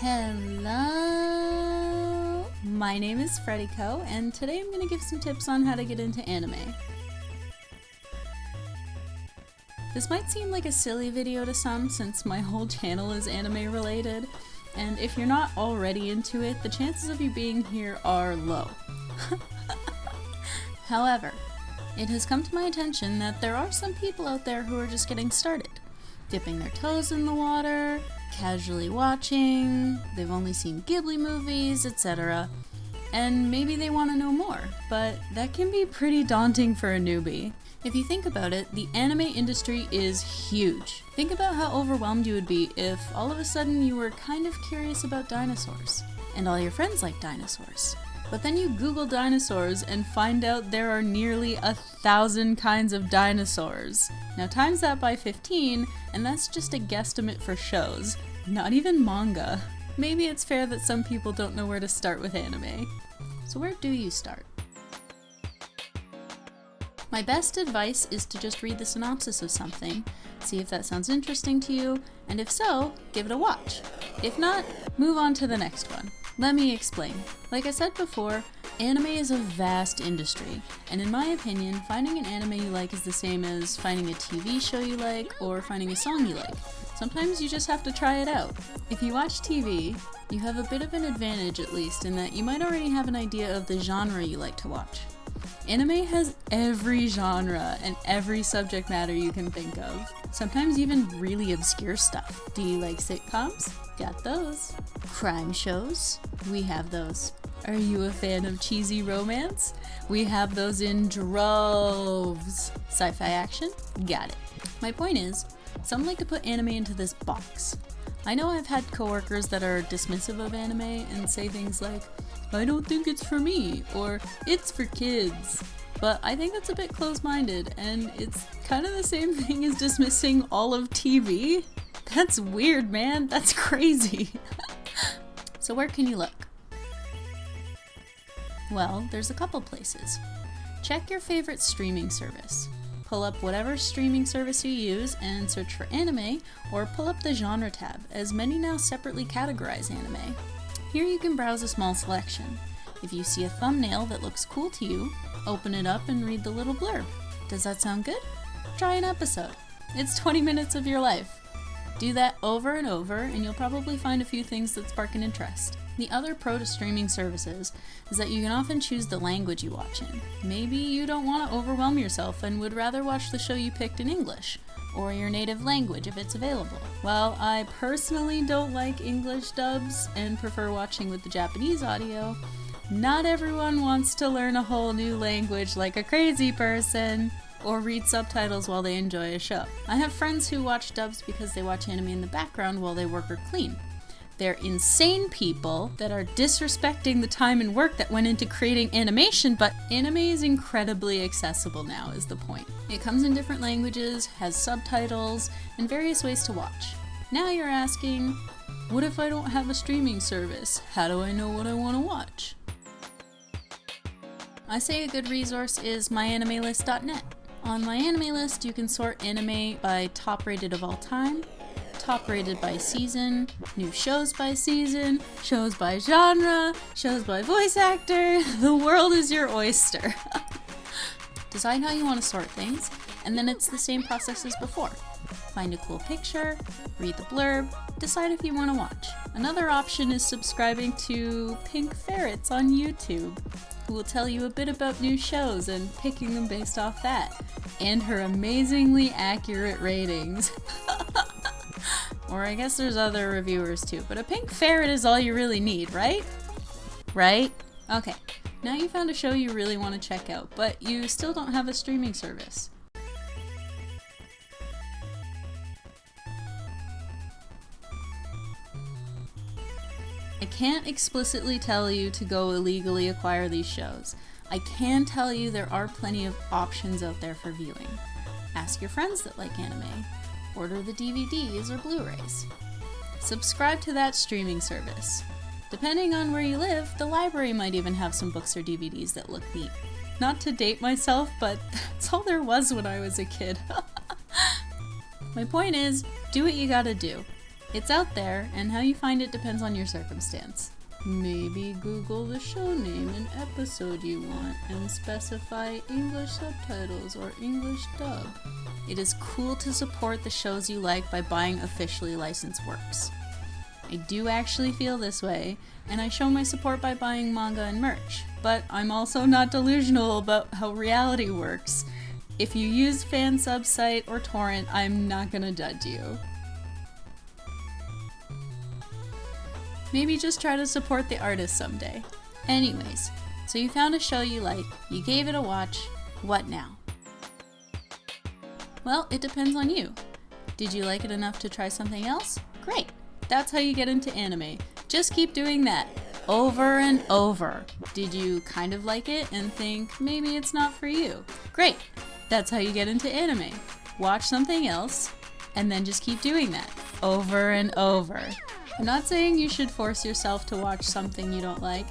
Hello! My name is Freddy Co, and today I'm going to give some tips on how to get into anime. This might seem like a silly video to some since my whole channel is anime related, and if you're not already into it, the chances of you being here are low. However, it has come to my attention that there are some people out there who are just getting started, dipping their toes in the water, casually watching, they've only seen Ghibli movies, etc. And maybe they want to know more, but that can be pretty daunting for a newbie. If you think about it, the anime industry is huge. Think about how overwhelmed you would be if all of a sudden you were kind of curious about dinosaurs, and all your friends like dinosaurs. But then you Google dinosaurs and find out there are nearly 1,000 kinds of dinosaurs. Now times that by 15, and that's just a guesstimate for shows, not even manga. Maybe it's fair that some people don't know where to start with anime. So where do you start? My best advice is to just read the synopsis of something, see if that sounds interesting to you, and if so, give it a watch. If not, move on to the next one. Let me explain. Like I said before, anime is a vast industry, and in my opinion, finding an anime you like is the same as finding a TV show you like or finding a song you like. Sometimes you just have to try it out. If you watch TV, you have a bit of an advantage at least in that you might already have an idea of the genre you like to watch. Anime has every genre and every subject matter you can think of. Sometimes even really obscure stuff. Do you like sitcoms? Got those. Crime shows? We have those. Are you a fan of cheesy romance? We have those in droves. Sci-fi action? Got it. My point is, some like to put anime into this box. I know I've had coworkers that are dismissive of anime and say things like, I don't think it's for me, or it's for kids. But I think that's a bit close-minded, and it's kind of the same thing as dismissing all of TV. That's weird, man. That's crazy. So where can you look? Well, there's a couple places. Check your favorite streaming service. Pull up whatever streaming service you use and search for anime, or pull up the genre tab, as many now separately categorize anime. Here you can browse a small selection. If you see a thumbnail that looks cool to you, open it up and read the little blurb. Does that sound good? Try an episode. It's 20 minutes of your life. Do that over and over, and you'll probably find a few things that spark an interest. The other pro to streaming services is that you can often choose the language you watch in. Maybe you don't want to overwhelm yourself and would rather watch the show you picked in English, or your native language if it's available. While I personally don't like English dubs and prefer watching with the Japanese audio, not everyone wants to learn a whole new language like a crazy person, or read subtitles while they enjoy a show. I have friends who watch dubs because they watch anime in the background while they work or clean. They're insane people that are disrespecting the time and work that went into creating animation, but anime is incredibly accessible now, is the point. It comes in different languages, has subtitles, and various ways to watch. Now you're asking, what if I don't have a streaming service? How do I know what I want to watch? I say a good resource is myanimelist.net. On MyAnimeList, you can sort anime by top rated of all time, top rated by season, new shows by season, shows by genre, shows by voice actor. The world is your oyster. Decide how you want to sort things, and then it's the same process as before. Find a cool picture, read the blurb, decide if you want to watch. Another option is subscribing to Pink Ferrets on YouTube, who will tell you a bit about new shows and picking them based off that, and her amazingly accurate ratings. Or I guess there's other reviewers too, but a pink ferret is all you really need, right? Right? Okay, now you found a show you really want to check out, but you still don't have a streaming service. I can't explicitly tell you to go illegally acquire these shows. I can tell you there are plenty of options out there for viewing. Ask your friends that like anime. Order the DVDs or Blu-rays. Subscribe to that streaming service. Depending on where you live, the library might even have some books or DVDs that look neat. Not to date myself, but that's all there was when I was a kid. My point is, do what you gotta do. It's out there, and how you find it depends on your circumstance. Maybe Google the show name and episode you want and specify English subtitles or English dub. It is cool to support the shows you like by buying officially licensed works. I do actually feel this way, and I show my support by buying manga and merch, but I'm also not delusional about how reality works. If you use fansub site or torrent, I'm not gonna judge you. Maybe just try to support the artist someday. Anyways, so you found a show you like, you gave it a watch, what now? Well, it depends on you. Did you like it enough to try something else? Great! That's how you get into anime. Just keep doing that, over and over. Did you kind of like it and think maybe it's not for you? Great! That's how you get into anime. Watch something else, and then just keep doing that, over and over. I'm not saying you should force yourself to watch something you don't like.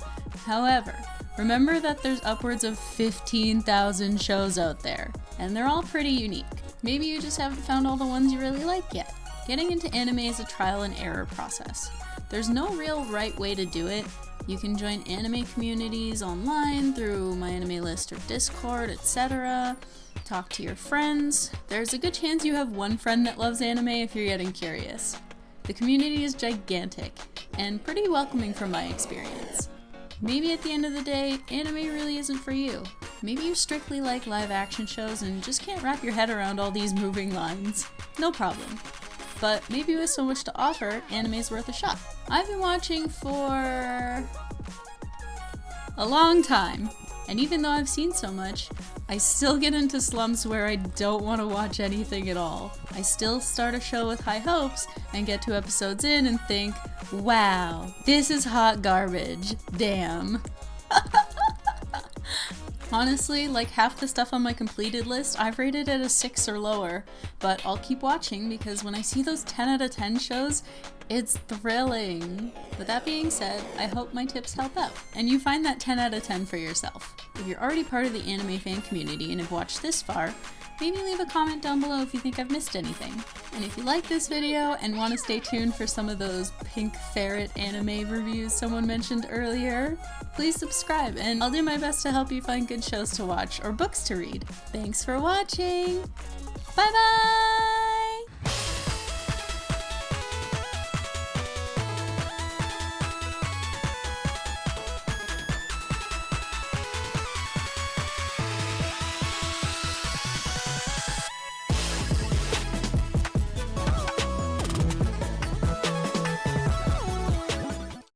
However, remember that there's upwards of 15,000 shows out there, and they're all pretty unique. Maybe you just haven't found all the ones you really like yet. Getting into anime is a trial and error process. There's no real right way to do it. You can join anime communities online through MyAnimeList or Discord, etc. Talk to your friends. There's a good chance you have one friend that loves anime if you're getting curious. The community is gigantic, and pretty welcoming from my experience. Maybe at the end of the day, anime really isn't for you. Maybe you strictly like live action shows and just can't wrap your head around all these moving lines. No problem. But maybe with so much to offer, anime's worth a shot. I've been watching for a long time, and even though I've seen so much, I still get into slumps where I don't want to watch anything at all. I still start a show with high hopes and get 2 episodes in and think, wow, this is hot garbage, damn. Honestly, like half the stuff on my completed list, I've rated it a 6 or lower, but I'll keep watching because when I see those 10 out of 10 shows, it's thrilling. With that being said, I hope my tips help out, and you find that 10 out of 10 for yourself. If you're already part of the anime fan community and have watched this far, maybe leave a comment down below if you think I've missed anything. And if you like this video and want to stay tuned for some of those pink ferret anime reviews someone mentioned earlier, please subscribe and I'll do my best to help you find good shows to watch or books to read. Thanks for watching! Bye bye!